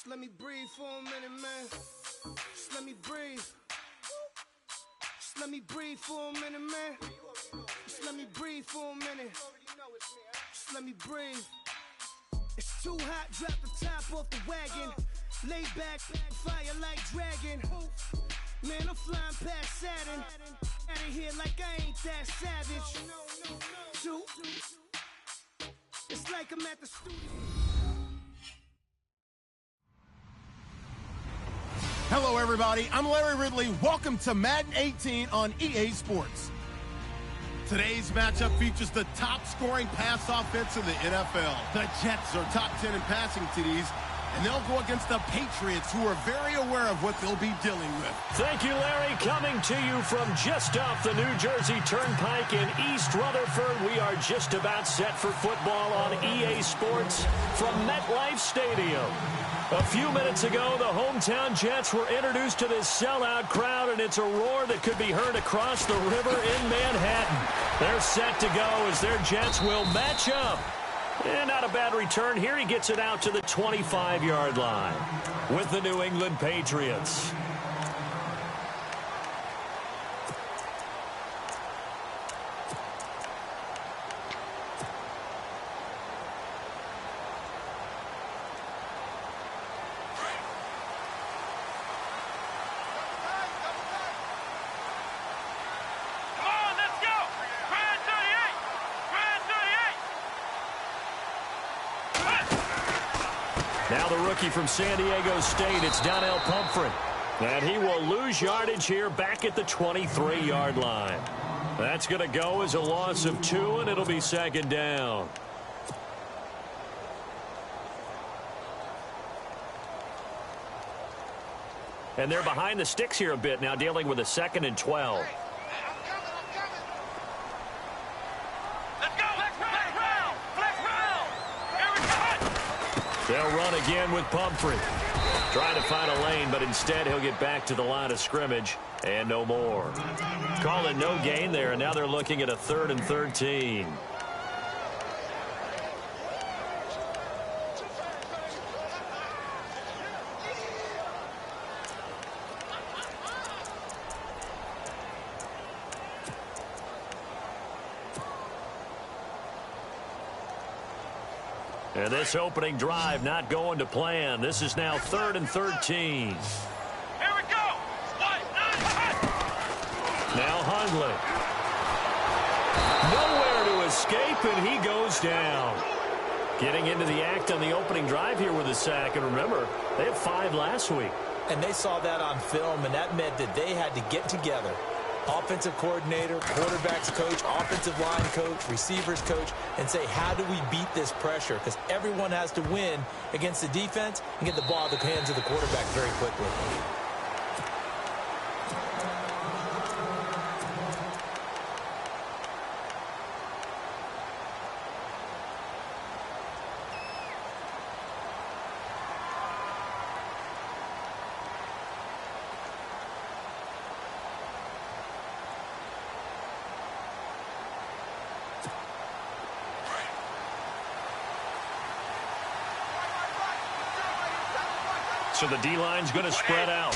let me breathe for a minute, man. Just let me breathe. Just let me breathe for a minute, man. Just let me breathe for a minute. Just let me breathe. It's too hot, drop the top off the wagon. Lay back, fire like dragon. Man, I'm flying past Saturn. Out of here like I ain't that savage. Two. It's like I'm at the studio. Hello, everybody. I'm Larry Ridley. Welcome to Madden 18 on EA Sports. Today's matchup features the top-scoring pass offense in the NFL. The Jets are top 10 in passing TDs, and they'll go against the Patriots, who are very aware of what they'll be dealing with. Thank you, Larry. Coming to you from just off the New Jersey Turnpike in East Rutherford, we are just about set for football on EA Sports from MetLife Stadium. A few minutes ago, the hometown Jets were introduced to this sellout crowd, and it's a roar that could be heard across the river in Manhattan. They're set to go as their Jets will match up. And not a bad return here. He gets it out to the 25-yard line with the New England Patriots. Now the rookie from San Diego State, it's Donnell Pumphrey. And he will lose yardage here back at the 23-yard line. That's going to go as a loss of 2, and it'll be second down. And they're behind the sticks here a bit now, dealing with a 2nd and 12. They'll run again with Pumphrey. Trying to find a lane, but instead he'll get back to the line of scrimmage and no more. Call it no gain there, and now they're looking at a 3rd and 13. And this opening drive not going to plan. This is now 3rd and 13. Here we go. Now Hundley. Nowhere to escape, and he goes down. Getting into the act on the opening drive here with a sack. And remember, they had 5 last week. And they saw that on film, and that meant that they had to get together. Offensive coordinator, quarterbacks coach, offensive line coach, receivers coach, and say, how do we beat this pressure? Because everyone has to win against the defense and get the ball out of the hands of the quarterback very quickly. So the D-line's going to spread out.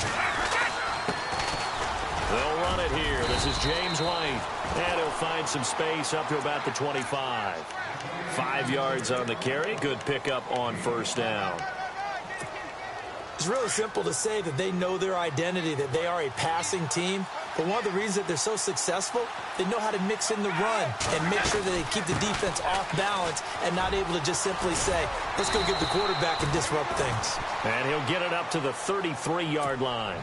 They'll run it here. This is James White. And he'll find some space up to about the 25. 5 yards on the carry. Good pickup on first down. It's really simple to say that they know their identity, that they are a passing team. But one of the reasons that they're so successful, they know how to mix in the run and make sure that they keep the defense off balance and not able to just simply say, let's go get the quarterback and disrupt things. And he'll get it up to the 33-yard line.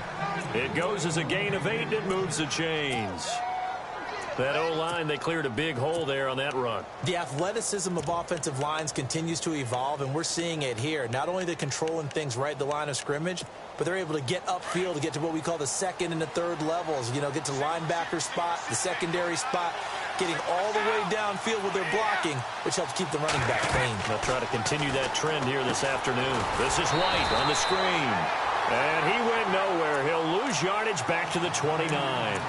It goes as a gain of 8, and it moves the chains. That O-line, they cleared a big hole there on that run. The athleticism of offensive lines continues to evolve, and we're seeing it here. Not only the controlling things right at the line of scrimmage, but they're able to get upfield to get to what we call the 2nd and the 3rd levels. You know, get to linebacker spot, the secondary spot, getting all the way downfield with their blocking, which helps keep the running back clean. They'll try to continue that trend here this afternoon. This is White on the screen. And he went nowhere. He'll lose yardage back to the 29.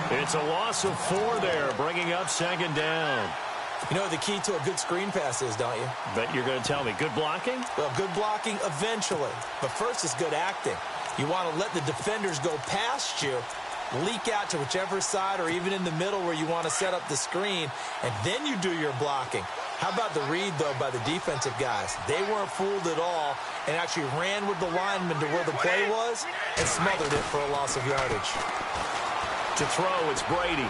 It's a loss of 4 there, bringing up second down. You know the key to a good screen pass is, don't you? Bet you're going to tell me. Good blocking? Well, good blocking eventually. But first is good acting. You want to let the defenders go past you, leak out to whichever side or even in the middle where you want to set up the screen, and then you do your blocking. How about the read, though, by the defensive guys? They weren't fooled at all and actually ran with the lineman to where the play was and smothered it for a loss of yardage. To throw, it's Brady.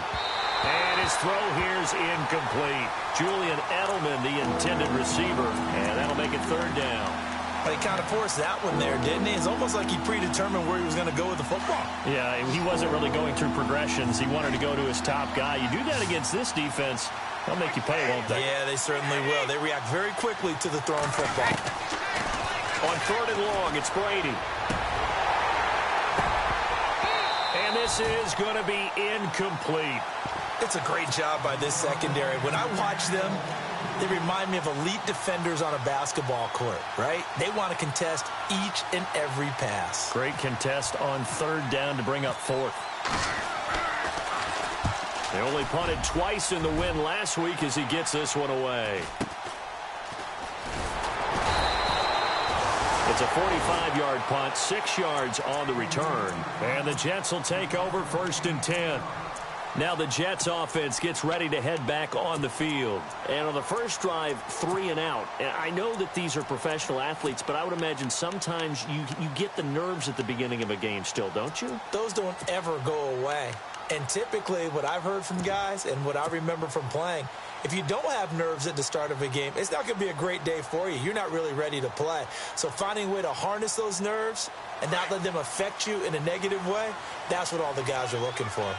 And his throw here's incomplete. Julian Edelman, the intended receiver, and that'll make it third down. But he kind of forced that one there, didn't he? It's almost like he predetermined where he was going to go with the football. Yeah, he wasn't really going through progressions. He wanted to go to his top guy. You do that against this defense, they'll make you pay, won't they? Yeah, they certainly will. They react very quickly to the thrown football. On third and long, it's Brady. And this is going to be incomplete. It's a great job by this secondary. When I watch them, they remind me of elite defenders on a basketball court, right? They want to contest each and every pass. Great contest on third down to bring up fourth. They only punted twice in the win last week as he gets this one away. It's a 45-yard punt, 6 yards on the return. And the Jets will take over first and 10. Now the Jets offense gets ready to head back on the field. And on the first drive, 3 and out. And I know that these are professional athletes, but I would imagine sometimes you get the nerves at the beginning of a game still, don't you? Those don't ever go away. And typically what I've heard from guys and what I remember from playing, if you don't have nerves at the start of a game, it's not going to be a great day for you. You're not really ready to play. So finding a way to harness those nerves and not let them affect you in a negative way, that's what all the guys are looking for.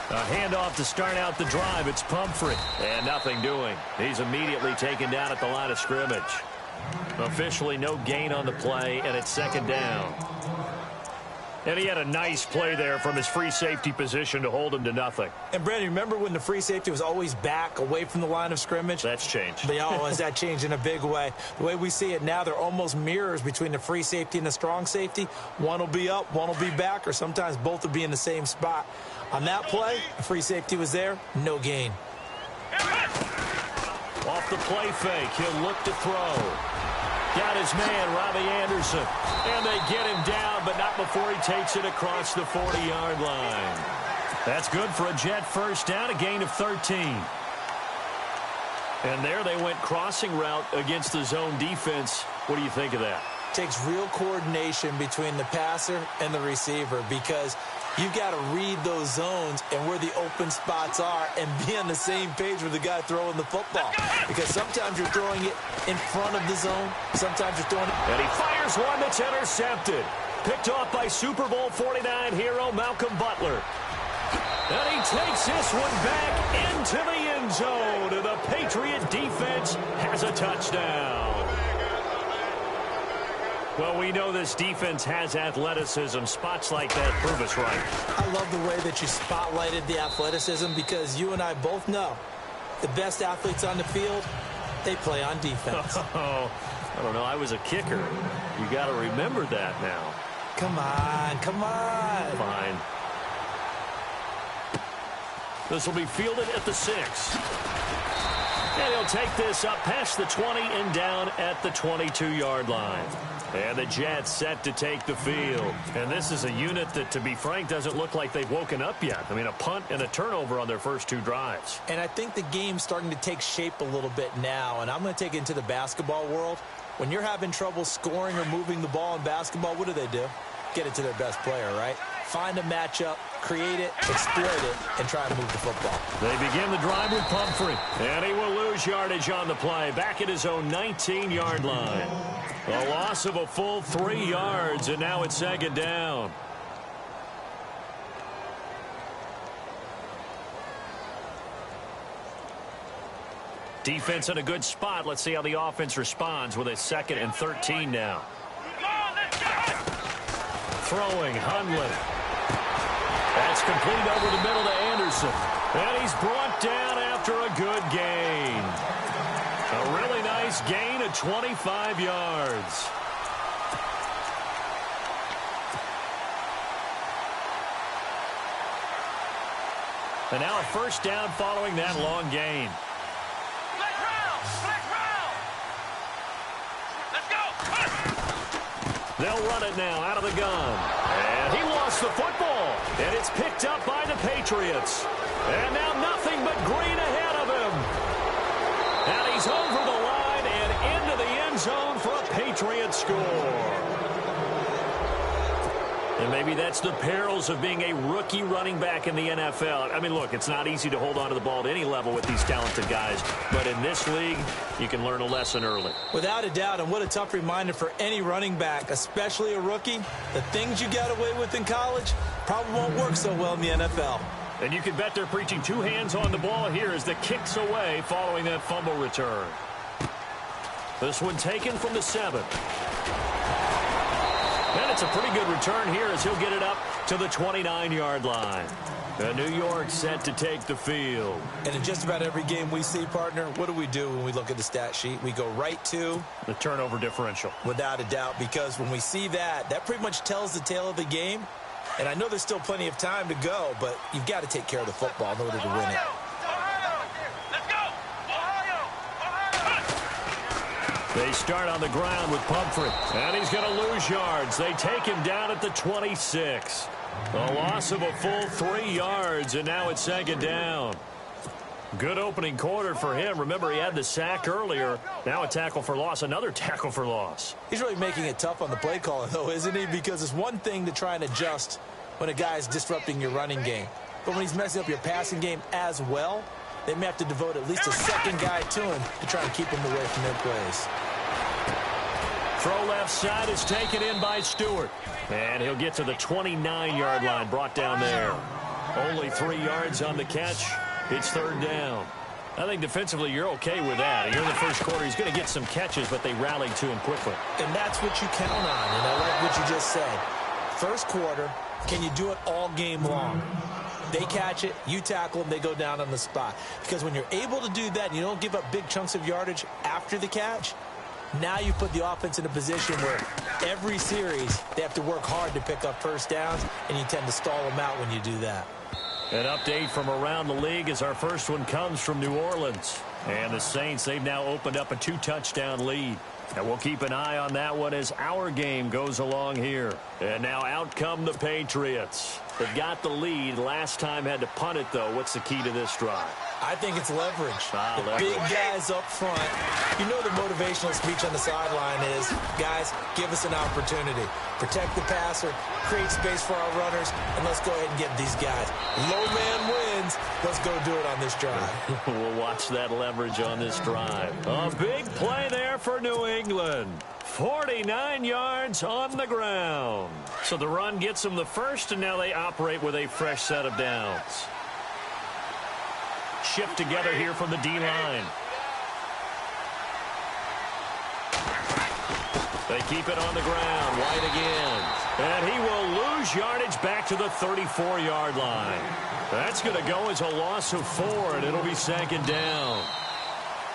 A handoff to start out the drive. It's Pumphrey. And nothing doing. He's immediately taken down at the line of scrimmage. Officially no gain on the play, and it's second down. And he had a nice play there from his free safety position to hold him to nothing. And, Brandon, remember when the free safety was always back away from the line of scrimmage? That's changed. Has that changed in a big way? The way we see it now, they're almost mirrors between the free safety and the strong safety. One will be up, one will be back, or sometimes both will be in the same spot. On that play, the free safety was there, no gain. Off the play fake, he'll look to throw. Got his man, Robbie Anderson. And they get him down, but not before he takes it across the 40-yard line. That's good for a Jet first down, a gain of 13. And there they went crossing route against the zone defense. What do you think of that? Takes real coordination between the passer and the receiver because you've got to read those zones and where the open spots are and be on the same page with the guy throwing the football. Because sometimes you're throwing it in front of the zone. Sometimes you're throwing it. And he fires one that's intercepted. Picked off by Super Bowl 49 hero Malcolm Butler. And he takes this one back into the end zone. And the Patriot defense has a touchdown. Well, we know this defense has athleticism. Spots like that prove us right. I love the way that you spotlighted the athleticism because you and I both know the best athletes on the field, they play on defense. Oh, I don't know. I was a kicker. You got to remember that now. Come on, come on. Fine. This will be fielded at the 6. And he'll take this up past the 20 and down at the 22-yard line. And the Jets set to take the field. And this is a unit that, to be frank, doesn't look like they've woken up yet. I mean, a punt and a turnover on their first 2 drives. And I think the game's starting to take shape a little bit now. And I'm going to take it into the basketball world. When you're having trouble scoring or moving the ball in basketball, what do? Get it to their best player, right? Find a matchup, create it, exploit it, and try to move the football. They begin the drive with Pumphrey. And he will lose yardage on the play. Back at his own 19-yard line. A loss of a full 3 yards, and now it's second down. Defense in a good spot. Let's see how the offense responds with a 2nd and 13 now. Throwing, Hundley. That's complete over the middle to Anderson. And he's brought down after a good gain. A really nice gain of 25 yards. And now a first down following that long gain. They'll run it now out of the gun. And he lost the football. And it's picked up by the Patriots. And now nothing but green ahead of him. And he's over the line and into the end zone for a Patriots score. And maybe that's the perils of being a rookie running back in the NFL. I mean, look, it's not easy to hold on to the ball at any level with these talented guys. But in this league, you can learn a lesson early. Without a doubt, and what a tough reminder for any running back, especially a rookie. The things you got away with in college probably won't work so well in the NFL. And you can bet they're preaching two hands on the ball here as the kick's away following that fumble return. This one taken from the 7. And it's a pretty good return here as he'll get it up to the 29-yard line. And New York set to take the field. And in just about every game we see, partner, what do we do when we look at the stat sheet? We go right to the turnover differential. Without a doubt, because when we see that, that pretty much tells the tale of the game. And I know there's still plenty of time to go, but you've got to take care of the football in order to win it. They start on the ground with Pumphrey. And he's going to lose yards. They take him down at the 26. A loss of a full 3 yards, and now it's second down. Good opening quarter for him. Remember, he had the sack earlier. Now a tackle for loss, another tackle for loss. He's really making it tough on the play calling, though, isn't he? Because it's one thing to try and adjust when a guy's disrupting your running game. But when he's messing up your passing game as well, they may have to devote at least a second guy to him to try and keep him away from their plays. Throw left side is taken in by Stewart. And he'll get to the 29-yard line, brought down there. Only 3 yards on the catch. It's third down. I think defensively you're okay with that. Here in the first quarter, he's going to get some catches, but they rallied to him quickly. And that's what you count on, and I like what you just said. First quarter, can you do it all game long? They catch it, you tackle them, they go down on the spot. Because when you're able to do that and you don't give up big chunks of yardage after the catch, now you put the offense in a position where every series they have to work hard to pick up first downs, and you tend to stall them out when you do that. An update from around the league as our first one comes from New Orleans. And the Saints, they've now opened up a 2-touchdown lead. And we'll keep an eye on that one as our game goes along here. And now out come the Patriots. They've got the lead. Last time had to punt it, though. What's the key to this drive? I think it's leverage. The big guys up front. You know the motivational speech on the sideline is, guys, give us an opportunity. Protect the passer, create space for our runners, and let's go ahead and get these guys. Low man wins. Let's go do it on this drive. We'll watch that leverage on this drive. A big play there for New England. 49 yards on the ground. So the run gets them the first, and now they operate with a fresh set of downs. Shift together here from the D-line. They keep it on the ground. White again. And he will lose yardage back to the 34-yard line. That's going to go as a loss of 4, and it'll be second down.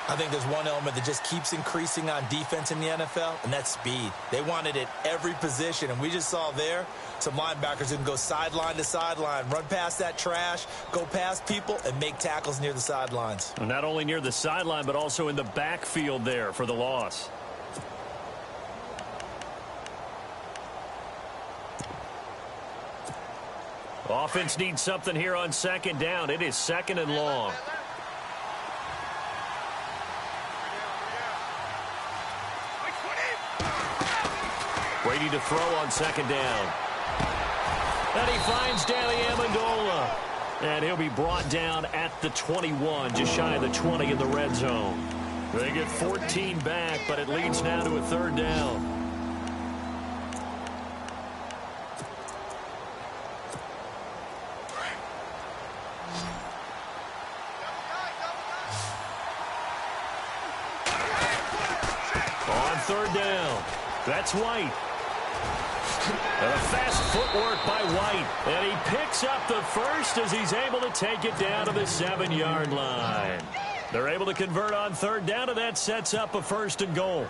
I think there's one element that just keeps increasing on defense in the NFL, and that's speed. They want it at every position, and we just saw there some linebackers who can go sideline to sideline, run past that trash, go past people, and make tackles near the sidelines. And not only near the sideline, but also in the backfield there for the loss. Offense needs something here on second down. It is second and long. Brady to throw on second down. And he finds Danny Amendola. And he'll be brought down at the 21, just shy of the 20 in the red zone. They get 14 back, but it leads now to a third down. On third down, that's White. And a fast footwork by White. And he picks up the first as he's able to take it down to the 7-yard line. They're able to convert on third down, and that sets up a first and goal.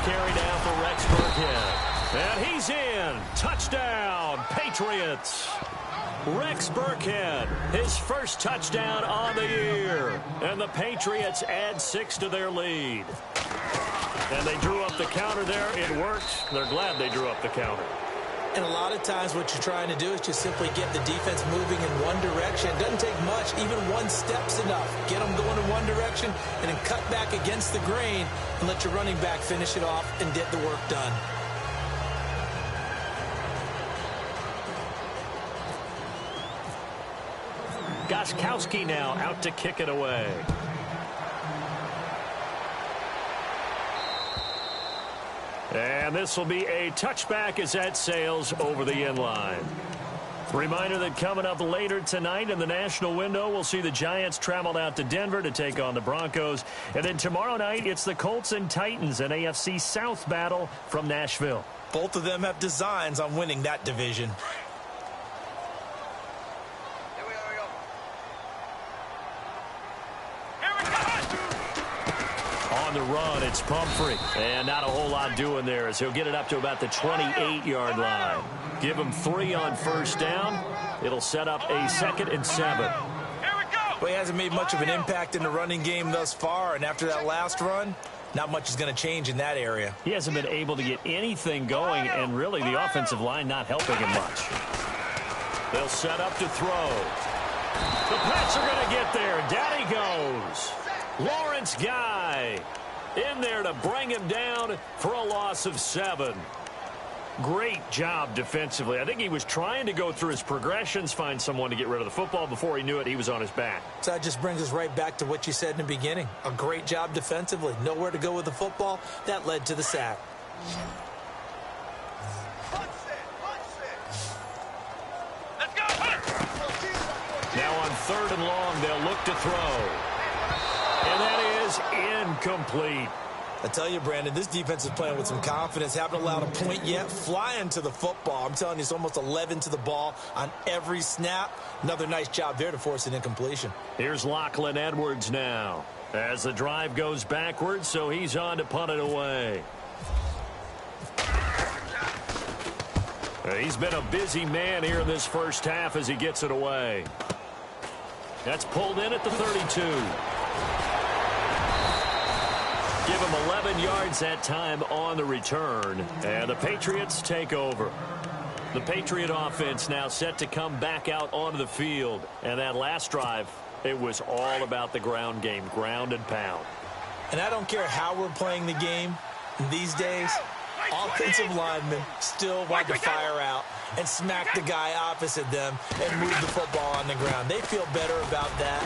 carry now for Rex Burkhead. And he's in. Touchdown, Patriots. Rex Burkhead, his first touchdown on the year. And the Patriots add 6 to their lead. And they drew up the counter there. It worked. They're glad they drew up the counter. And a lot of times what you're trying to do is just simply get the defense moving in one direction. It doesn't take much. Even one step's enough. Get them going in one direction and then cut back against the grain and let your running back finish it off and get the work done. Gostkowski now out to kick it away. And this will be a touchback as that sails over the end line. Reminder that coming up later tonight in the national window, we'll see the Giants travel out to Denver to take on the Broncos. And then tomorrow night, it's the Colts and Titans, an AFC South battle from Nashville. Both of them have designs on winning that division. On the run, it's Pumphrey. And not a whole lot doing there as he'll get it up to about the 28-yard line. Give him 3 on first down. It'll set up a 2nd and 7. Well, he hasn't made much of an impact in the running game thus far, and after that last run, not much is going to change in that area. He hasn't been able to get anything going, and really the offensive line not helping him much. They'll set up to throw. The Pats are going to get there. Down he goes. Lawrence Guy in there to bring him down for a loss of 7. Great job defensively. I think he was trying to go through his progressions, find someone to get rid of the football. Before he knew it, he was on his back. So that just brings us right back to what you said in the beginning. A great job defensively. Nowhere to go with the football. That led to the sack. Now on 3rd and long, they'll look to throw. And that is incomplete. I tell you, Brandon, this defense is playing with some confidence. Haven't allowed a point yet. Flying to the football. I'm telling you, it's almost 11 to the ball on every snap. Another nice job there to force an incompletion. Here's Lachlan Edwards now as the drive goes backwards, so he's on to punt it away. He's been a busy man here in this first half as he gets it away. That's pulled in at the 32. Give him 11 yards that time on the return. And the Patriots take over. The Patriot offense now set to come back out onto the field. And that last drive, it was all about the ground game, ground and pound. And I don't care how we're playing the game these days, offensive linemen still want to fire out and smack the guy opposite them and move the football on the ground. They feel better about that.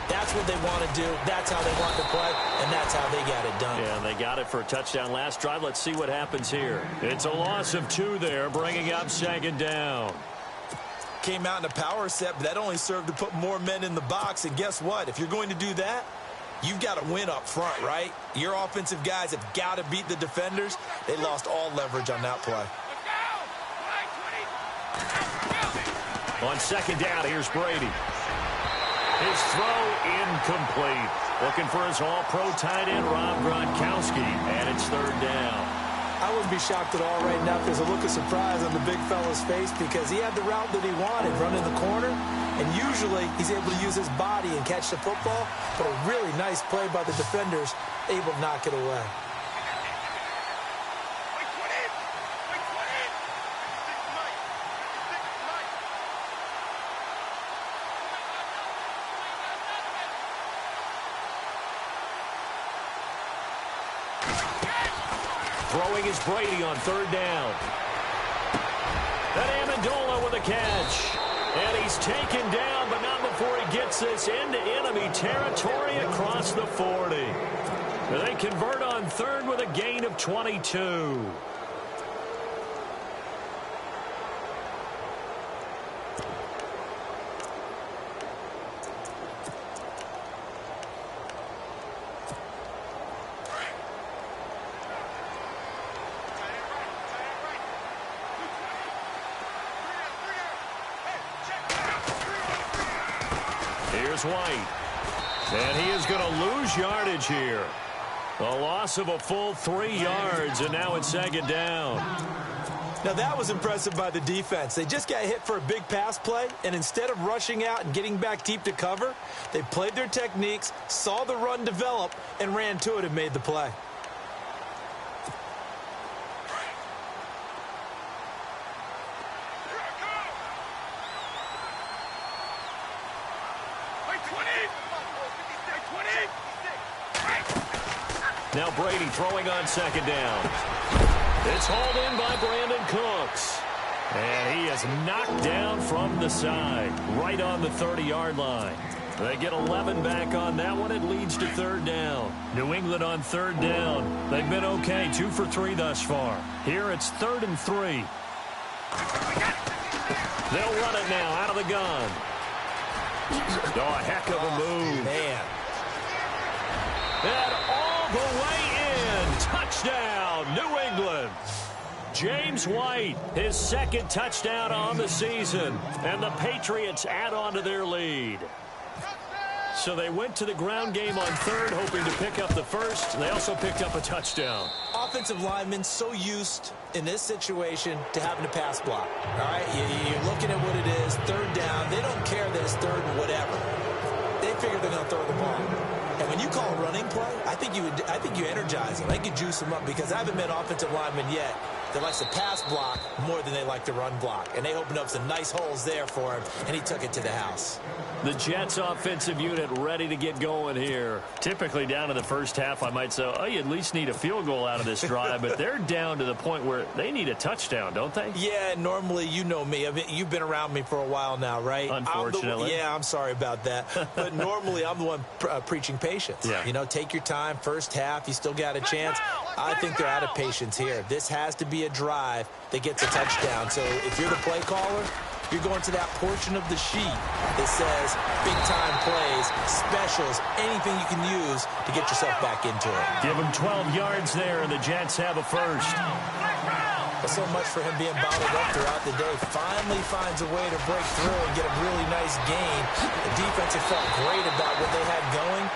That's what they want to do. That's how they want to play, and that's how they got it done. Yeah, and they got it for a touchdown last drive. Let's see what happens here. It's a loss of 2 there, bringing up 2nd down. Came out in a power set, but that only served to put more men in the box. And guess what? If you're going to do that, you've got to win up front, right? Your offensive guys have got to beat the defenders. They lost all leverage on that play. On 2nd down, here's Brady. His throw incomplete. Looking for his all-pro tight end, Rob Gronkowski, and it's 3rd down. I wouldn't be shocked at all right now if there's a look of surprise on the big fella's face because he had the route that he wanted, running the corner, and usually he's able to use his body and catch the football, but a really nice play by the defenders, able to knock it away. Throwing is Brady on 3rd down. And Amendola with a catch. And he's taken down, but not before he gets this into enemy territory across the 40. And they convert on 3rd with a gain of 22. Here's White. And he is going to lose yardage here. A loss of a full 3 yards, and now it's second down. Now, that was impressive by the defense. They just got hit for a big pass play, and instead of rushing out and getting back deep to cover, they played their techniques, saw the run develop, and ran to it and made the play. Now Brady throwing on second down. It's hauled in by Brandon Cooks. And he is knocked down from the side, right on the 30-yard line. They get 11 back on that one. It leads to third down. New England on third down. They've been okay, 2 for 3 thus far. Here it's 3rd and 3. They'll run it now out of the gun. Oh, a heck of a move. Man. And all the way in. Touchdown, New England. James White, his 2nd touchdown on the season. And the Patriots add on to their lead. So they went to the ground game on 3rd, hoping to pick up the 1st. They also picked up a touchdown. Offensive linemen so used in this situation to having to pass block. All right, you're looking at what it is, 3rd down. They don't care that it's 3rd and whatever. They figure they're going to throw the ball. And when you call a running play, I think you energize them. I think you juice them up, because I haven't met offensive linemen yet that likes to pass block more than they like to run block. And they opened up some nice holes there for him, and he took it to the house. The Jets offensive unit ready to get going here. Typically down in the first half, I might say, oh, you at least need a field goal out of this drive. But they're down to the point where they need a touchdown, don't they? Yeah, normally, you know me. I mean, you've been around me for a while now, right? Unfortunately. I'm sorry about that. But normally, I'm the one preaching patience. Yeah. You know, take your time. First half, you still got a chance. I think they're out of patience here. This has to be a drive that gets a touchdown. So if you're the play caller, you're going to that portion of the sheet that says big-time plays, specials, anything you can use to get yourself back into it. Give him 12 yards there, and the Jets have a 1st. But so much for him being bottled up throughout the day. Finally finds a way to break through and get a really nice gain. The defense have felt great about what they had going.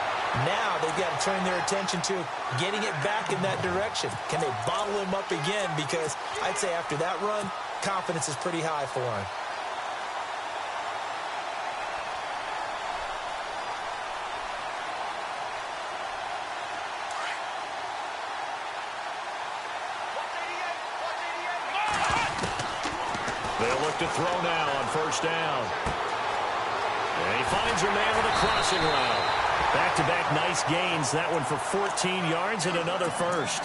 Now they've got to turn their attention to getting it back in that direction. Can they bottle him up again? Because I'd say after that run, confidence is pretty high for him. They'll look to throw now on 1st down. And he finds a man with a crossing route. Back-to-back nice gains. That one for 14 yards and another 1st.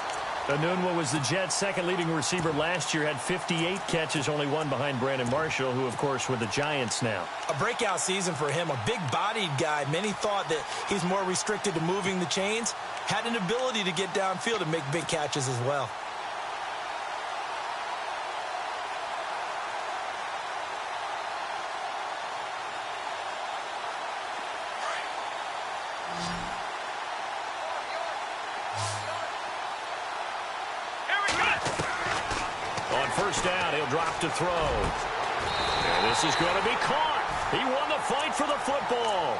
Enunwa was the Jets' 2nd leading receiver last year, had 58 catches, only 1 behind Brandon Marshall, who, of course, with the Giants now. A breakout season for him, a big-bodied guy. Many thought that he's more restricted to moving the chains. Had an ability to get downfield and make big catches as well. Down, he'll drop to throw. And this is going to be caught. He won the fight for the football.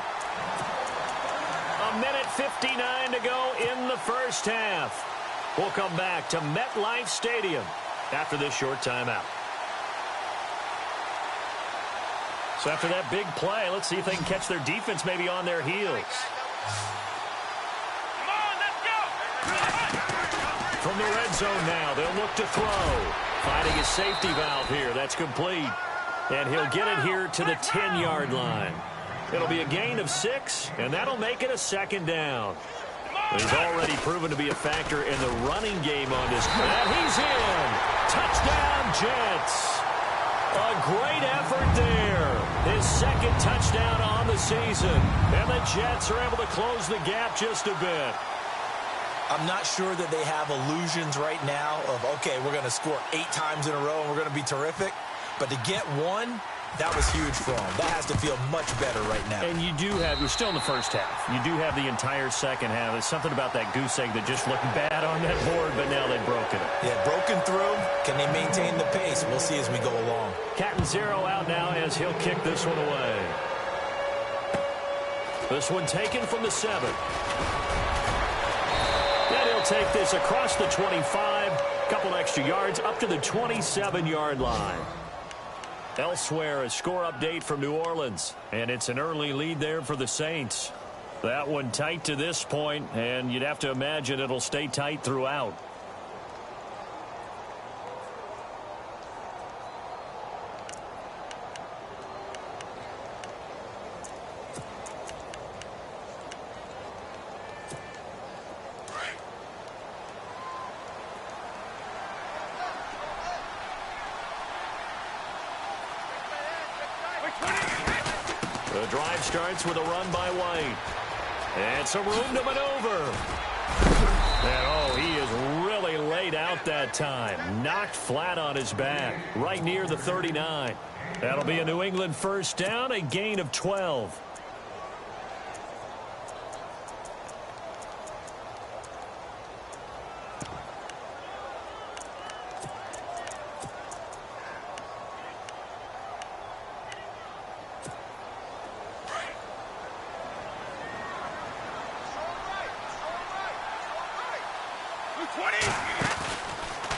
1:59 to go in the first half. We'll come back to MetLife Stadium after this short timeout. So after that big play, let's see if they can catch their defense maybe on their heels. Come on, let's go. From the red zone now, they'll look to throw. Finding his safety valve here. That's complete. And he'll get it here to the 10-yard line. It'll be a gain of 6, and that'll make it a 2nd down. He's already proven to be a factor in the running game on this. And he's in. Touchdown, Jets. A great effort there. His 2nd touchdown on the season. And the Jets are able to close the gap just a bit. I'm not sure that they have illusions right now of, okay, we're going to score 8 times in a row and we're going to be terrific. But to get 1, that was huge for them. That has to feel much better right now. And you're still in the first half. You do have the entire second half. There's something about that goose egg that just looked bad on that board, but now they've broken it. Yeah, broken through. Can they maintain the pace? We'll see as we go along. Cat and 0 out now as he'll kick this one away. This one taken from the 7. And he'll take this across the 25, a couple extra yards up to the 27-yard line. Elsewhere, a score update from New Orleans, and it's an early lead there for the Saints. That one tight to this point, and you'd have to imagine it'll stay tight throughout. The drive starts with a run by White. And some room to maneuver. And, oh, he is really laid out that time. Knocked flat on his back, right near the 39. That'll be a New England first down, a gain of 12.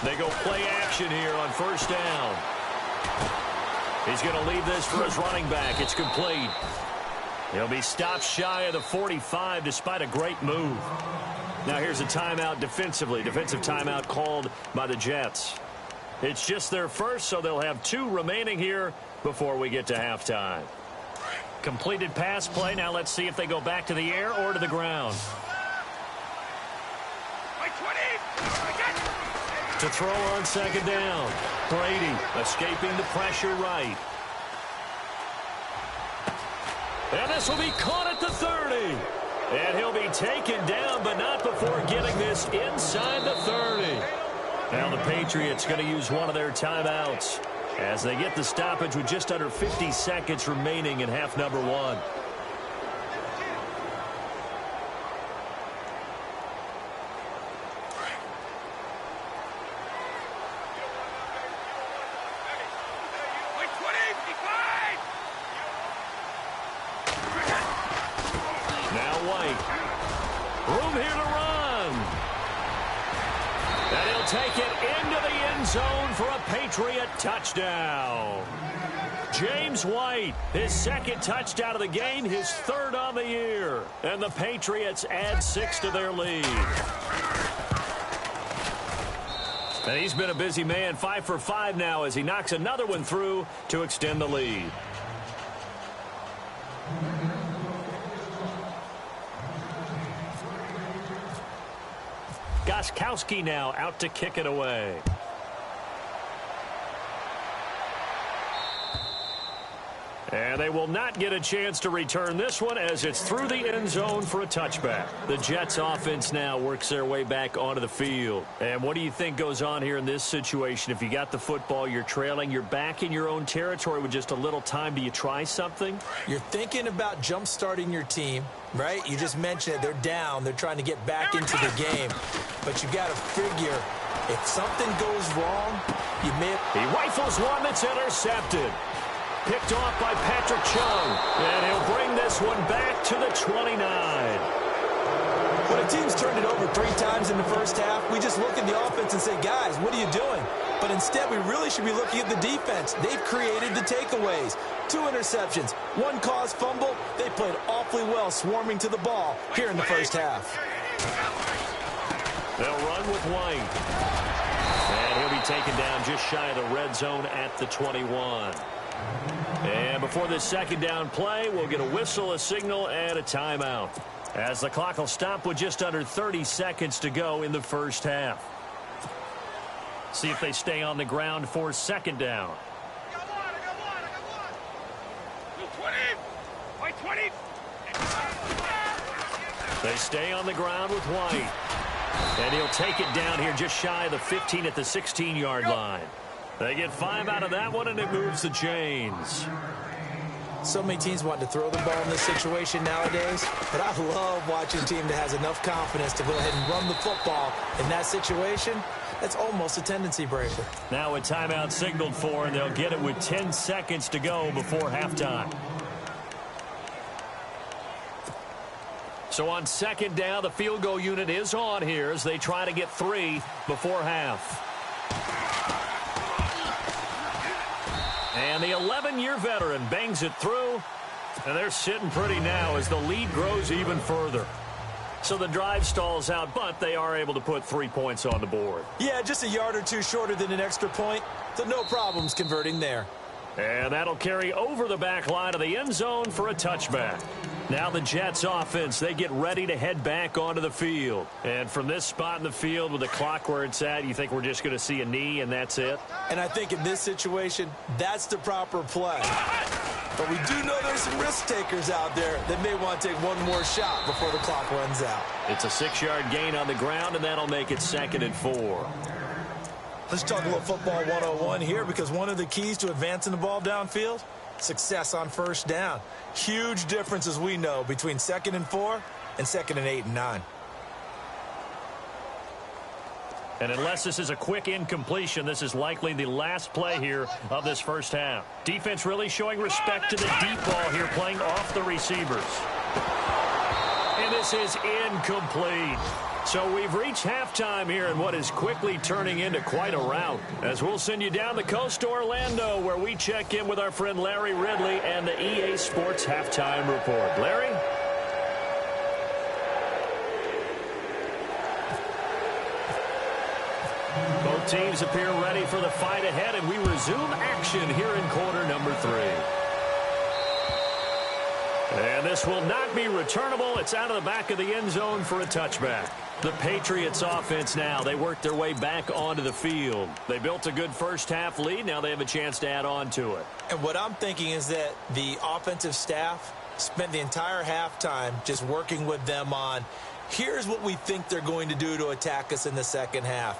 They go play action here on first down. He's going to leave this for his running back. It's complete. He'll be stopped shy of the 45 despite a great move. Now here's a timeout defensively. Defensive timeout called by the Jets. It's just their first, so they'll have 2 remaining here before we get to halftime. Completed pass play. Now let's see if they go back to the air or to the ground. To throw on second down. Brady escaping the pressure right. And this will be caught at the 30. And he'll be taken down, but not before getting this inside the 30. Now the Patriots going to use one of their timeouts as they get the stoppage with just under 50 seconds remaining in half number 1. Room here to run. And he'll take it into the end zone for a Patriot touchdown. James White, his second touchdown of the game, his 3rd on the year. And the Patriots add 6 to their lead. And he's been a busy man, 5 for 5 now as he knocks another one through to extend the lead. Gostkowski now out to kick it away. And they will not get a chance to return this one as it's through the end zone for a touchback. The Jets offense now works their way back onto the field. And what do you think goes on here in this situation? If you got the football, you're trailing, you're back in your own territory with just a little time. Do you try something? You're thinking about jump-starting your team, right? You just mentioned it. They're down. They're trying to get back into the game. But you got to figure if something goes wrong, you may... He rifles one that's intercepted. Picked off by Patrick Chung. And he'll bring this one back to the 29. When a team's turned it over 3 times in the first half, we just look at the offense and say, guys, what are you doing? But instead, we really should be looking at the defense. They've created the takeaways. 2 interceptions, 1 caused fumble. They played awfully well swarming to the ball here in the first half. They'll run with White. And he'll be taken down just shy of the red zone at the 21. And before this second down play, we'll get a whistle, a signal, and a timeout, as the clock will stop with just under 30 seconds to go in the first half. See if they stay on the ground for second down. They stay on the ground with White. And he'll take it down here just shy of the 15 at the 16-yard line. They get 5 out of that one, and it moves the chains. So many teams want to throw the ball in this situation nowadays, but I love watching a team that has enough confidence to go ahead and run the football in that situation. That's almost a tendency breaker. Now a timeout signaled for, and they'll get it with 10 seconds to go before halftime. So on second down, the field goal unit is on here as they try to get 3 before half. And the 11-year veteran bangs it through. And they're sitting pretty now as the lead grows even further. So the drive stalls out, but they are able to put 3 points on the board. Yeah, just a yard or two shorter than an extra point. So no problems converting there. And that'll carry over the back line of the end zone for a touchback. Now the Jets offense, they get ready to head back onto the field. And from this spot in the field with the clock where it's at, you think we're just going to see a knee and that's it? And I think in this situation, that's the proper play. But we do know there's some risk takers out there that may want to take one more shot before the clock runs out. It's a 6-yard gain on the ground, and that'll make it 2nd and 4. Let's talk a little football 101 here, because one of the keys to advancing the ball downfield, success on first down. Huge difference, as we know, between 2nd and 4 and 2nd and 8 and 9. And unless this is a quick incompletion, this is likely the last play here of this first half. Defense really showing respect to the deep ball here, playing off the receivers. And this is incomplete. So we've reached halftime here in what is quickly turning into quite a rout. As we'll send you down the coast to Orlando, where we check in with our friend Larry Ridley and the EA Sports Halftime Report. Larry? Both teams appear ready for the fight ahead, and we resume action here in quarter number 3. And this will not be returnable. It's out of the back of the end zone for a touchback. The Patriots offense now, they worked their way back onto the field. They built a good first half lead. Now they have a chance to add on to it. And what I'm thinking is that the offensive staff spent the entire halftime just working with them on, here's what we think they're going to do to attack us in the second half.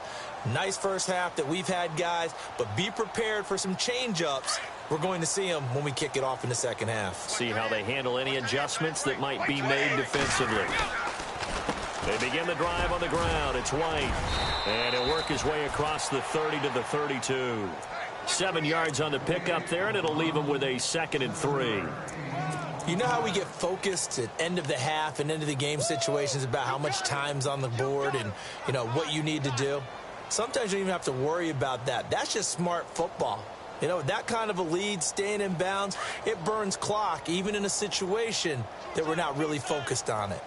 Nice first half that we've had, guys, but be prepared for some change-ups. We're going to see them when we kick it off in the second half. See how they handle any adjustments that might be made defensively. They begin the drive on the ground. It's White. And he'll work his way across the 30 to the 32. 7 yards on the pickup there, and it'll leave him with a 2nd and 3. You know how we get focused at end of the half and end of the game situations about how much time's on the board and, you know, what you need to do? Sometimes you don't even have to worry about that. That's just smart football. You know, that kind of a lead, staying in bounds, it burns clock, even in a situation that we're not really focused on it.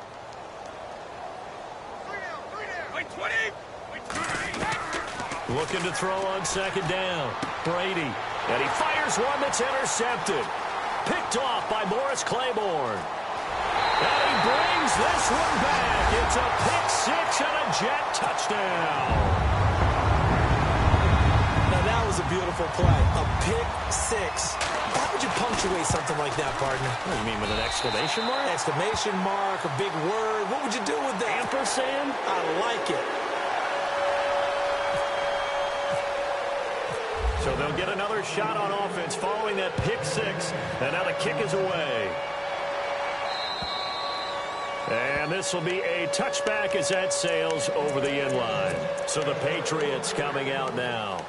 Looking to throw on second down. Brady. And he fires one that's intercepted. Picked off by Morris Claiborne. And he brings this one back. It's a pick 6 and a Jet touchdown. That was a beautiful play. A pick 6. How would you punctuate something like that, partner? What do you mean, with an exclamation mark? Exclamation mark, a big word. What would you do with that? Ampersand? I like it. So they'll get another shot on offense following that pick 6. And now the kick is away. And this will be a touchback as that sails over the end line. So the Patriots coming out now.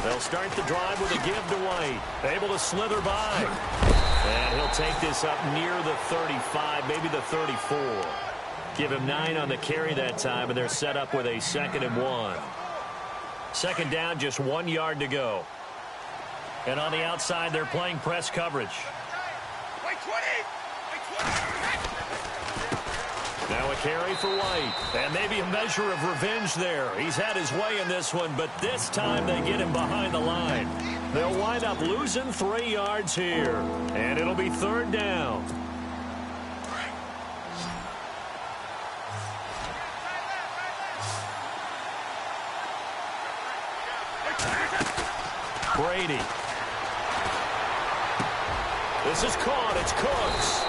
They'll start the drive with a give to White. Able to slither by. And he'll take this up near the 35, maybe the 34. Give him 9 on the carry that time, and they're set up with a 2nd and 1. Second down, just 1 yard to go. And on the outside, they're playing press coverage. Now a carry for White. And maybe a measure of revenge there. He's had his way in this one, but this time they get him behind the line. They'll wind up losing 3 yards here. And it'll be 3rd down. Brady. This is caught. It's Cooks.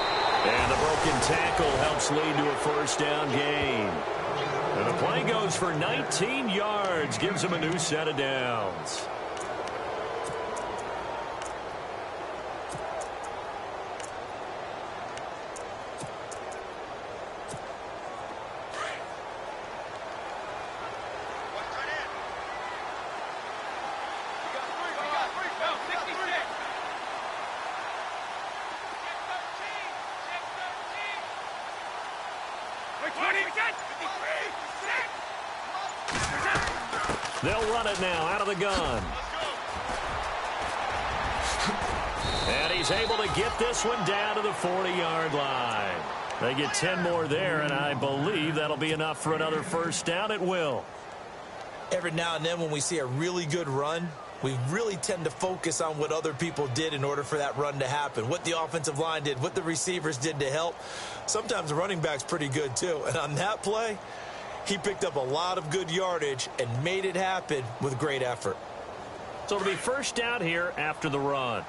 And the broken tackle helps lead to a 1st down gain. And the play goes for 19 yards. Gives him a new set of downs. They'll run it now out of the gun. And he's able to get this one down to the 40-yard line. They get 10 more there, and I believe that'll be enough for another first down. It will. Every now and then when we see a really good run, we really tend to focus on what other people did in order for that run to happen, what the offensive line did, what the receivers did to help. Sometimes the running back's pretty good too. And on that play, he picked up a lot of good yardage and made it happen with great effort. So it'll be first down here after the run.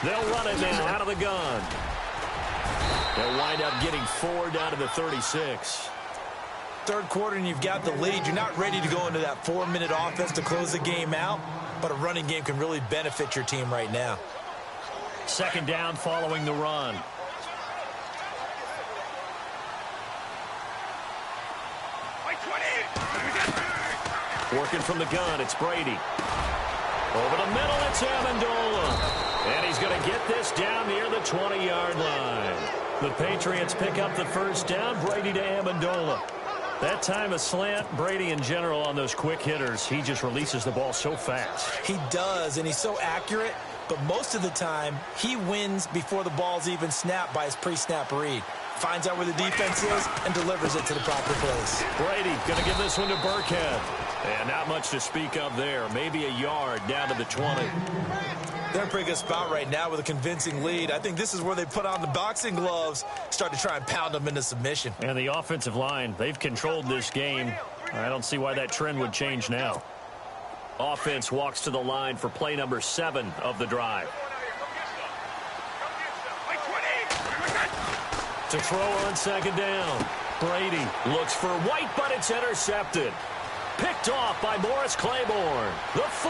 They'll run it now out of the gun. They'll wind up getting 4 down to the 36. Third quarter and you've got the lead. You're not ready to go into that 4-minute offense to close the game out, but a running game can really benefit your team right now. Second down following the run. Working from the gun, it's Brady. Over the middle, it's Amendola. And he's going to get this down near the 20-yard line. The Patriots pick up the first down. Brady to Amendola. That time a slant. Brady in general on those quick hitters, he just releases the ball so fast. He does, and he's so accurate, but most of the time he wins before the ball's even snapped by his pre-snap read. Finds out where the defense is and delivers it to the proper place. Brady going to give this one to Burkhead. And not much to speak of there. Maybe a yard down to the 20. They're in a pretty good spot right now with a convincing lead. I think this is where they put on the boxing gloves, start to try and pound them into submission. And the offensive line, they've controlled this game. I don't see why that trend would change now. Offense walks to the line for play number 7 of the drive. To throw on second down. Brady looks for White, but it's intercepted. Picked off by Morris Claiborne. The 40,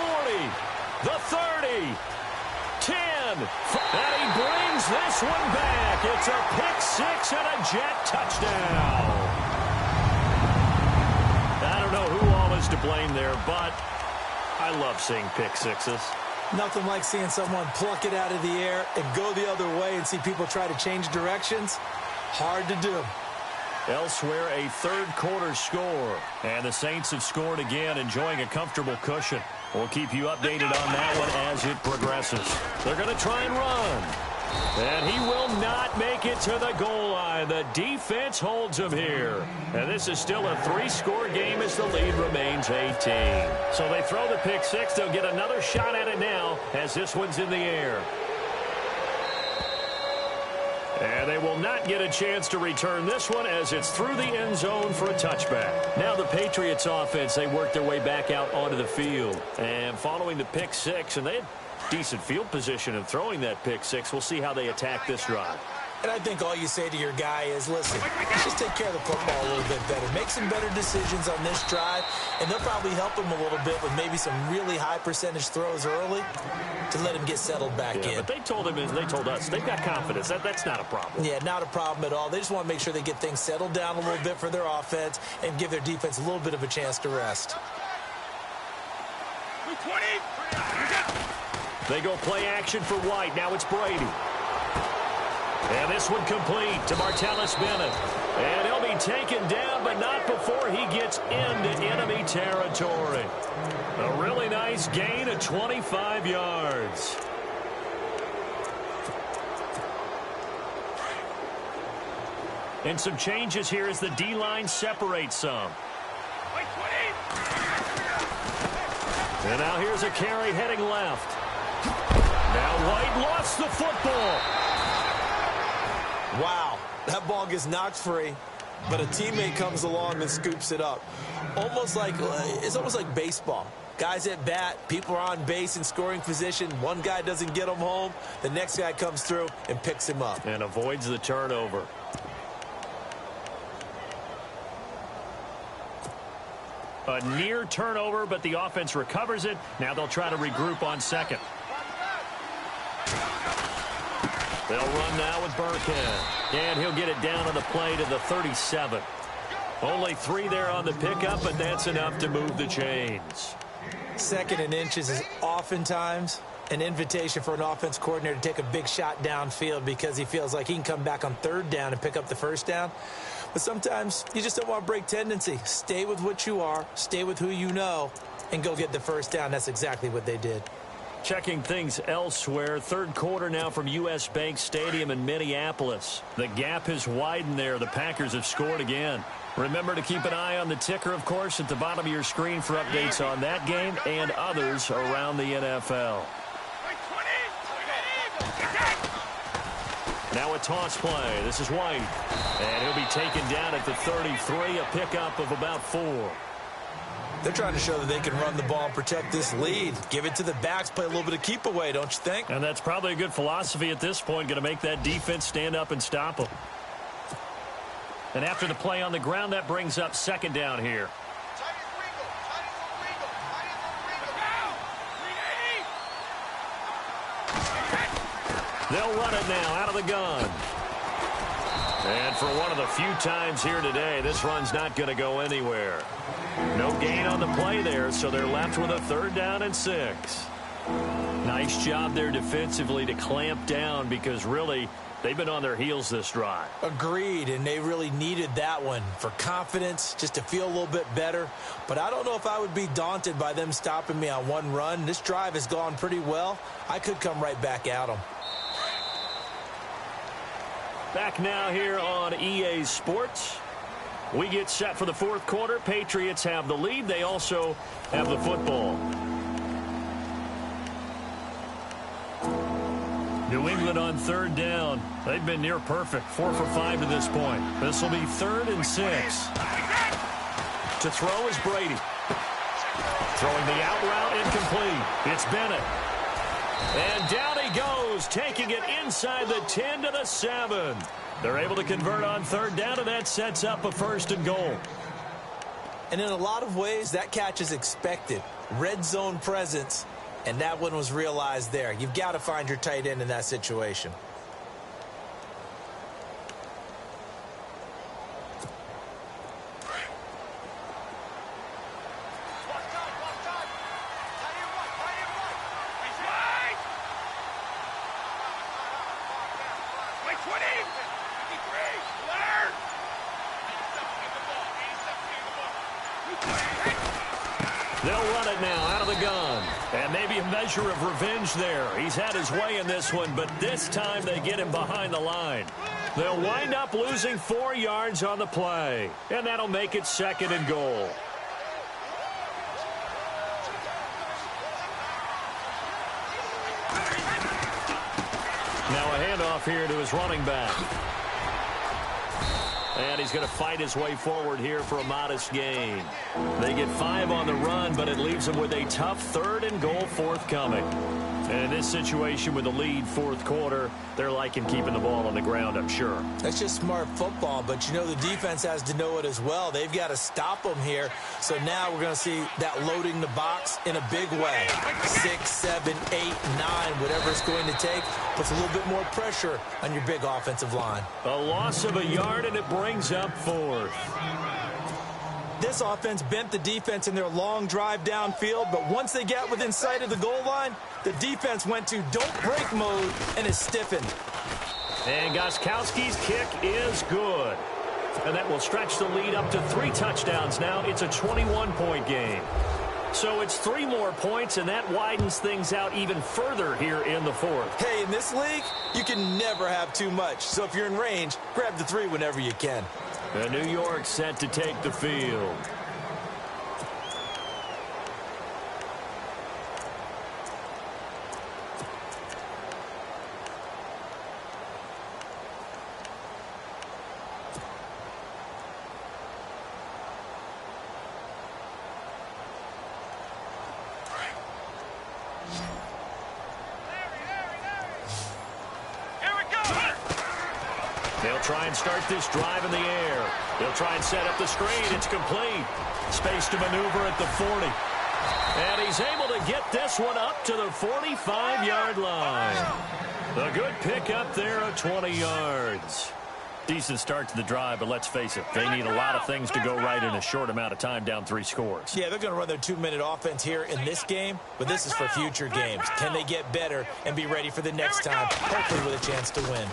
the 30, 10. And he brings this one back. It's a pick-6 and a Jet touchdown. I don't know who all is to blame there, but I love seeing pick-6s. Nothing like seeing someone pluck it out of the air and go the other way and see people try to change directions. Hard to do. Elsewhere, a third-quarter score. And the Saints have scored again, enjoying a comfortable cushion. We'll keep you updated on that one as it progresses. They're going to try and run. And he will not make it to the goal line. The defense holds him here. And this is still a 3-score game as the lead remains 18. So they throw the pick-6. They'll get another shot at it now as this one's in the air. And they will not get a chance to return this one as it's through the end zone for a touchback. Now the Patriots offense, they work their way back out onto the field. And following the pick-6, and they had decent field position in throwing that pick-6. We'll see how they attack this drive. And I think all you say to your guy is, listen, just take care of the football a little bit better. Make some better decisions on this drive, and they'll probably help him a little bit with maybe some really high percentage throws early to let him get settled back in. But they told him, they told us, they've got confidence. That's not a problem. Yeah, not a problem at all. They just want to make sure they get things settled down a little bit for their offense and give their defense a little bit of a chance to rest. They go play action for White. Now it's Brady. And this one complete to Martellus Bennett. And he'll be taken down, but not before he gets into enemy territory. A really nice gain of 25 yards. And some changes here as the D-line separates some. And now here's a carry heading left. Now White lost the football. Wow, that ball gets knocked free, but a teammate comes along and scoops it up. It's almost like baseball. Guys at bat, people are on base in scoring position. One guy doesn't get him home. The next guy comes through and picks him up. And avoids the turnover. A near turnover, but the offense recovers it. Now they'll try to regroup on second. They'll run now with Burkhead. And he'll get it down on the play to the 37. Only 3 there on the pickup, but that's enough to move the chains. 2nd and inches is oftentimes an invitation for an offense coordinator to take a big shot downfield because he feels like he can come back on third down and pick up the first down. But sometimes you just don't want to break tendency. Stay with what you are, stay with who you know, and go get the first down. That's exactly what they did. Checking things elsewhere. Third quarter now from U.S. Bank Stadium in Minneapolis. The gap has widened there. The Packers have scored again. Remember to keep an eye on the ticker, of course, at the bottom of your screen for updates on that game and others around the NFL. Now a toss play. This is White. And he'll be taken down at the 33, a pickup of about 4. They're trying to show that they can run the ball and protect this lead. Give it to the backs, play a little bit of keep away, don't you think? And that's probably a good philosophy at this point, going to make that defense stand up and stop them. And after the play on the ground, that brings up second down here. They'll run it now out of the gun. And for one of the few times here today, this run's not going to go anywhere. No gain on the play there, so they're left with a 3rd down and 6. Nice job there defensively to clamp down because really they've been on their heels this drive. Agreed, and they really needed that one for confidence, just to feel a little bit better. But I don't know if I would be daunted by them stopping me on one run. This drive has gone pretty well. I could come right back at them. Back now here on EA Sports. We get set for the 4th quarter. Patriots have the lead. They also have the football. New England on 3rd down. They've been near perfect. 4 for 5 to this point. This will be 3rd and 6. To throw is Brady. Throwing the out route incomplete. It's Bennett. And down he goes, taking it inside the 10 to the 7. They're able to convert on 3rd down, and that sets up a 1st and goal. And in a lot of ways, that catch is expected. Red zone presence, and that one was realized there. You've got to find your tight end in that situation. They'll run it now out of the gun. And maybe a measure of revenge there. He's had his way in this one, but this time they get him behind the line. They'll wind up losing 4 yards on the play. And that'll make it 2nd and goal. Now a handoff here to his running back. And he's going to fight his way forward here for a modest gain. They get 5 on the run, but it leaves them with a tough 3rd and goal forthcoming. And in this situation with the lead 4th quarter, they're liking keeping the ball on the ground, I'm sure. That's just smart football, but you know the defense has to know it as well. They've got to stop them here. So now we're going to see that loading the box in a big way. 6, 7, 8, 9, whatever it's going to take, puts a little bit more pressure on your big offensive line. A loss of a yard, and it brings up 4th. This offense bent the defense in their long drive downfield, but once they got within sight of the goal line, the defense went to don't break mode and is stiffened. And Gostkowski's kick is good. And that will stretch the lead up to 3 touchdowns now. It's a 21-point game. So it's 3 more points, and that widens things out even further here in the 4th. Hey, in this league, you can never have too much. So if you're in range, grab the 3 whenever you can. And New York set to take the field. They'll try and start this drive in the air. They'll try and set up the screen. It's complete. Space to maneuver at the 40. And he's able to get this one up to the 45-yard line. A good pickup there of 20 yards. Decent start to the drive, but let's face it, they need a lot of things to go right in a short amount of time, down 3 scores. Yeah, they're going to run their 2-minute offense here in this game, but this is for future games. Can they get better and be ready for the next time, hopefully with a chance to win?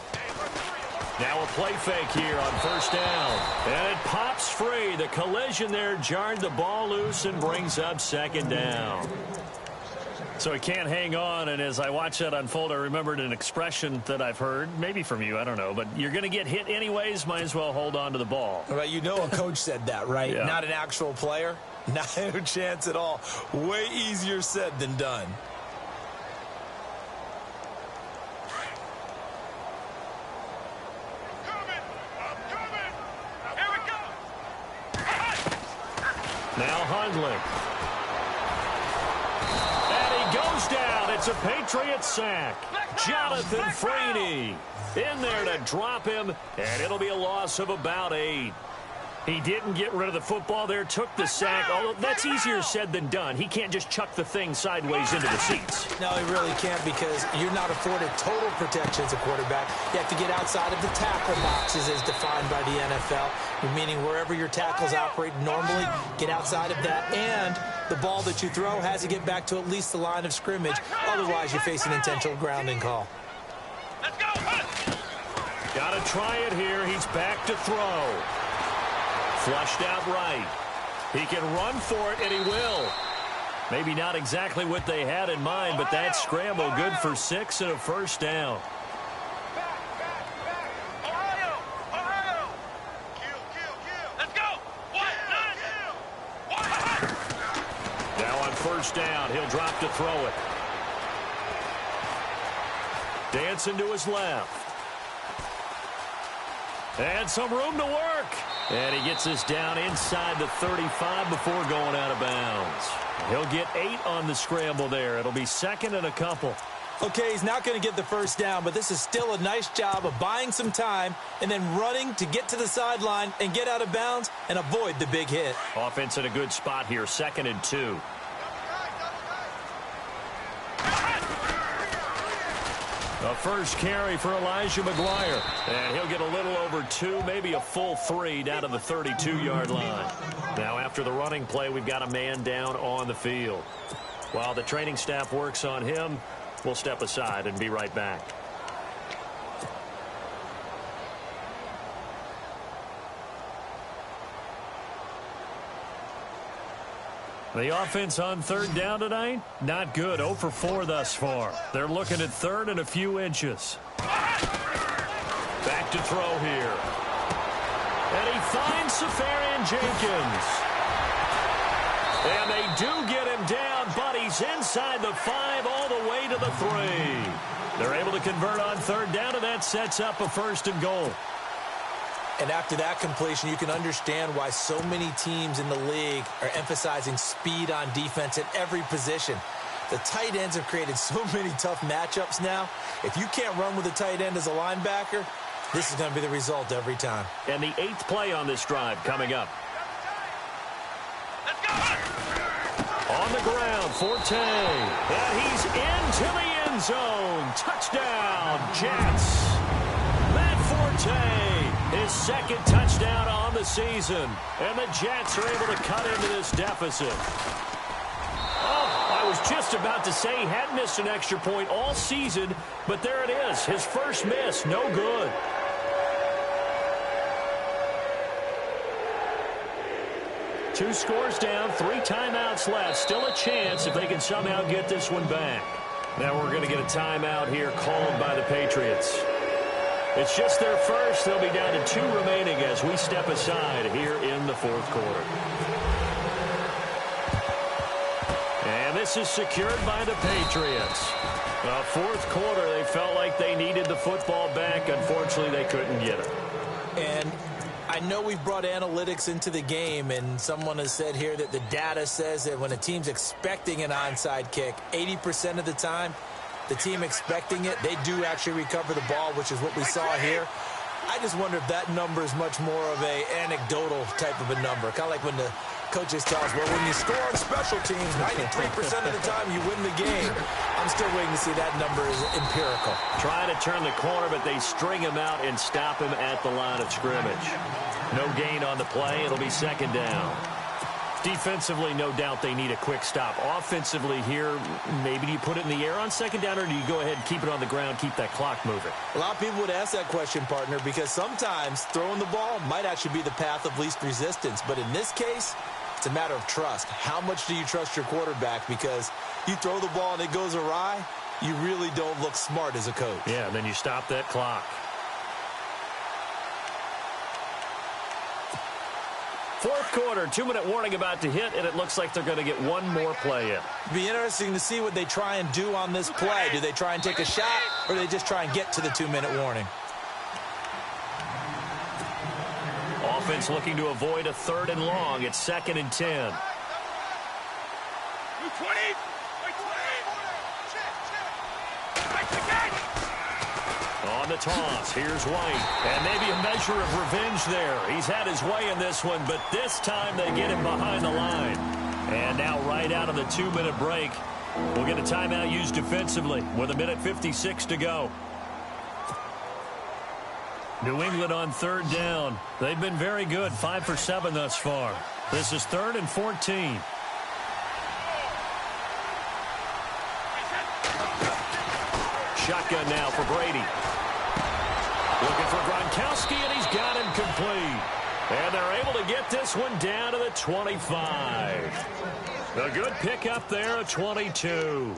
Now a play fake here on first down. And it pops free. The collision there jarred the ball loose and brings up second down. So he can't hang on, and as I watch that unfold, I remembered an expression that I've heard, maybe from you, I don't know, but you're going to get hit anyways, might as well hold on to the ball. Well, you know a coach said that, right? Yeah. Not an actual player. Not a chance at all. Way easier said than done. Now Hundley. And he goes down. It's a Patriot sack. Jonathan Freeney in there to drop him, and it'll be a loss of about 8. He didn't get rid of the football there, took the sack, although that's easier said than done. He can't just chuck the thing sideways into the seats. No, he really can't, because you're not afforded total protection as a quarterback. You have to get outside of the tackle boxes as defined by the NFL, meaning wherever your tackles operate normally, get outside of that, and the ball that you throw has to get back to at least the line of scrimmage. Otherwise, you face an intentional grounding call. Let's go! Got to try it here. He's back to throw. Flushed out right. He can run for it, and he will. Maybe not exactly what they had in mind, but that scramble good for 6 and a first down. Ohio. Kill. Let's go. Now on first down, he'll drop to throw it. Dancing to his left. And some room to work. And he gets this down inside the 35 before going out of bounds. He'll get 8 on the scramble there. It'll be 2nd and a couple. Okay, he's not going to get the first down, but this is still a nice job of buying some time and then running to get to the sideline and get out of bounds and avoid the big hit. Offense in a good spot here, 2nd and 2. A first carry for Elijah McGuire. And he'll get a little over 2, maybe a full 3 down to the 32-yard line. Now after the running play, we've got a man down on the field. While the training staff works on him, we'll step aside and be right back. The offense on 3rd down tonight, not good. 0 for 4 thus far. They're looking at 3rd and a few inches. Back to throw here. And he finds Safarian Jenkins. And they do get him down, but he's inside the 5 all the way to the 3. They're able to convert on 3rd down, and that sets up a 1st and goal. And after that completion, you can understand why so many teams in the league are emphasizing speed on defense at every position. The tight ends have created so many tough matchups now. If you can't run with a tight end as a linebacker, this is going to be the result every time. And the 8th play on this drive coming up. Let's go. On the ground, Forte. And he's into the end zone. Touchdown, Jets. Matt Forte. His 2nd touchdown on the season. And the Jets are able to cut into this deficit. Oh, I was just about to say he hadn't missed an extra point all season, but there it is. His first miss, no good. Two scores down, 3 timeouts left. Still a chance if they can somehow get this one back. Now we're going to get a timeout here called by the Patriots. It's just their first. They'll be down to 2 remaining as we step aside here in the 4th quarter. And this is secured by the Patriots. 4th quarter, they felt like they needed the football back. Unfortunately, they couldn't get it. And I know we've brought analytics into the game, and someone has said here that the data says that when a team's expecting an onside kick, 80% of the time, the team expecting it, they do actually recover the ball, which is what we saw here. I just wonder if that number is much more of a anecdotal type of a number, kind of like when the coaches tell us, well, when you score on special teams, 93% of the time you win the game. I'm still waiting to see that number is empirical. Trying to turn the corner, but they string him out and stop him at the line of scrimmage. No gain on the play. It'll be second down. Defensively, no doubt they need a quick stop. Offensively here, maybe do you put it in the air on second down, or do you go ahead and keep it on the ground, keep that clock moving? A lot of people would ask that question, partner, because sometimes throwing the ball might actually be the path of least resistance. But in this case, it's a matter of trust. How much do you trust your quarterback? Because you throw the ball and it goes awry, you really don't look smart as a coach. Yeah, and then you stop that clock. Fourth quarter, 2-minute warning about to hit, and it looks like they're going to get one more play in. It'll be interesting to see what they try and do on this play. Do they try and take a shot, or do they just try and get to the 2-minute warning? Offense looking to avoid a 3rd and long. It's 2nd and 10. On the toss, here's White. And maybe a measure of revenge there. He's had his way in this one, but this time they get him behind the line. And now right out of the 2-minute break, we'll get a timeout used defensively with 1:56 to go. New England on 3rd down. They've been very good, 5 for 7 thus far. This is 3rd and 14. Shotgun now for Brady. Looking for Gronkowski, and he's got him complete. And they're able to get this one down to the 25. A good pickup there at 22.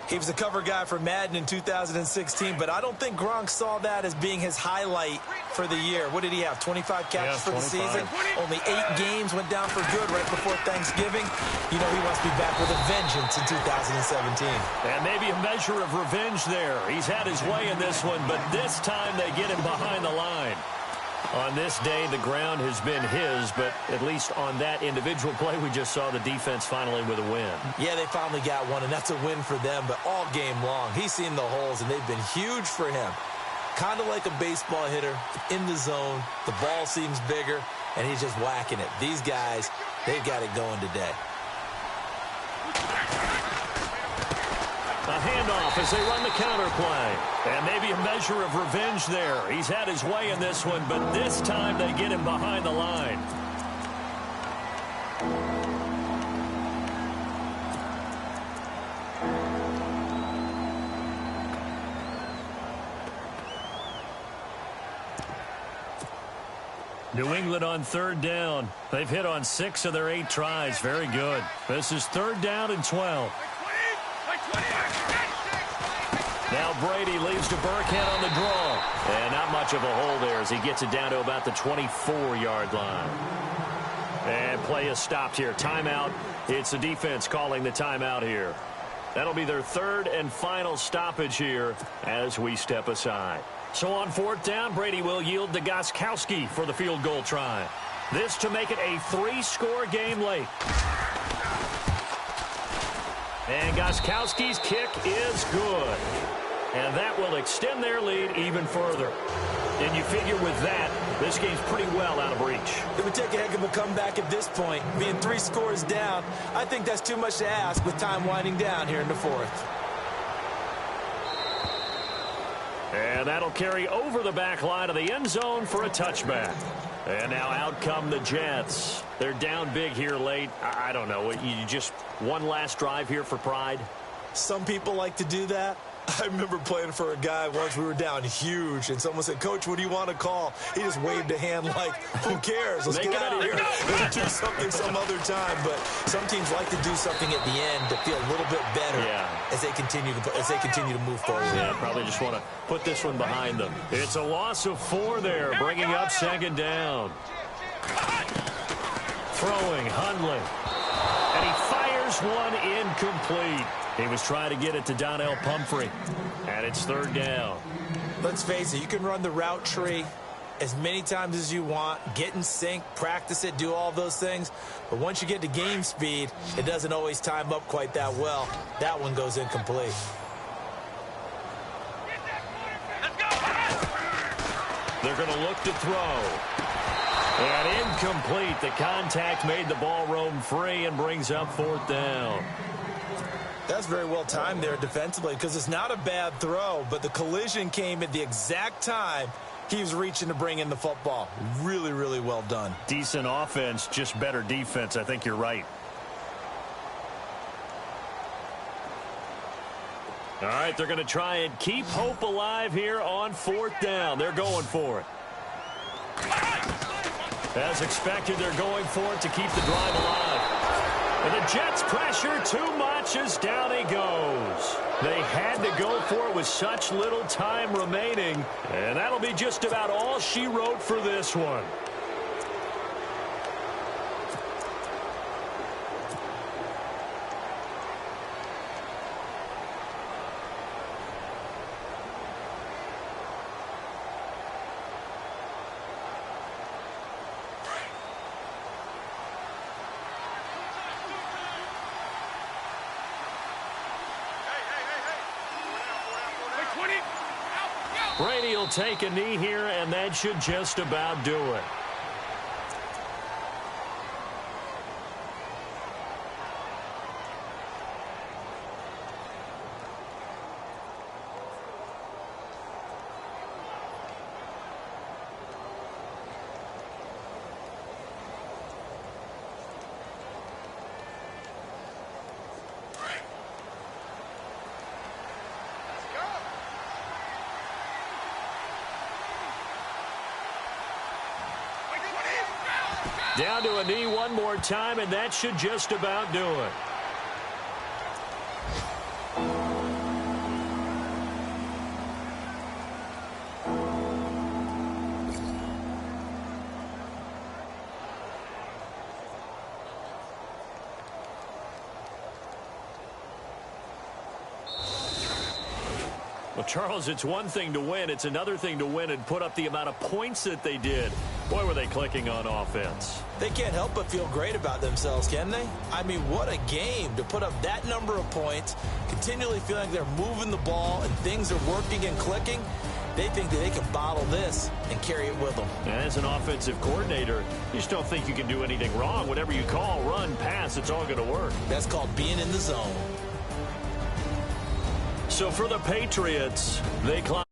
He was a cover guy for Madden in 2016, but I don't think Gronk saw that as being his highlight for the year. What did he have, 25 catches for the season? Only 8 games, went down for good right before Thanksgiving. You know he must be back with a vengeance in 2017. And maybe a measure of revenge there. He's had his way in this one, but this time they get him behind the line. On this day, the ground has been his, but at least on that individual play, we just saw the defense finally with a win. Yeah, they finally got one, and that's a win for them, but all game long, he's seen the holes, and they've been huge for him. Kind of like a baseball hitter in the zone. The ball seems bigger, and he's just whacking it. These guys, they've got it going today. A handoff as they run the counter play. And maybe a measure of revenge there. He's had his way in this one, but this time they get him behind the line. New England on 3rd down. They've hit on 6 of their 8 tries. Very good. This is 3rd down and 12. Now Brady leaves to Burkhead on the draw. And not much of a hole there as he gets it down to about the 24-yard line. And play is stopped here. Timeout. It's the defense calling the timeout here. That'll be their 3rd and final stoppage here as we step aside. So on 4th down, Brady will yield to Gronkowski for the field goal try. This to make it a 3-score game late. And Gronkowski's kick is good. And that will extend their lead even further. And you figure with that, this game's pretty well out of reach. It would take a heck of a comeback at this point. Being 3 scores down, I think that's too much to ask with time winding down here in the 4th. And that'll carry over the back line of the end zone for a touchback. And now out come the Jets. They're down big here late. I don't know. You just one last drive here for pride? Some people like to do that. I remember playing for a guy once. We were down huge, and someone said, "Coach, what do you want to call?" He just waved a hand like, who cares? Let's get out of here. Let's do something some other time. But some teams like to do something at the end to feel a little bit better as they continue to move forward. Yeah, probably just want to put this one behind them. It's a loss of 4 there, bringing up 2nd down. Throwing, Hundley. And he fires one incomplete. He was trying to get it to Donnell Pumphrey. And it's 3rd down. Let's face it, you can run the route tree as many times as you want, get in sync, practice it, do all those things. But once you get to game speed, it doesn't always time up quite that well. That one goes incomplete. They're going to look to throw. And incomplete. The contact made the ball roam free and brings up 4th down. That's very well timed there defensively because it's not a bad throw, but the collision came at the exact time he was reaching to bring in the football. Really, really well done. Decent offense, just better defense. I think you're right. All right, they're going to try and keep hope alive here on 4th down. They're going for it. As expected, they're going for it to keep the drive alive. And the Jets pressure too much as down he goes. They had to go for it with such little time remaining. And that'll be just about all she wrote for this one. Brady will take a knee here, and that should just about do it. Down to a knee one more time, and that should just about do it. Well, Charles, it's one thing to win. It's another thing to win and put up the amount of points that they did. Boy, were they clicking on offense. They can't help but feel great about themselves, can they? I mean, what a game to put up that number of points, continually feeling like they're moving the ball and things are working and clicking. They think that they can bottle this and carry it with them. And as an offensive coordinator, you just don't think you can do anything wrong. Whatever you call, run, pass, it's all going to work. That's called being in the zone. So for the Patriots, they climb.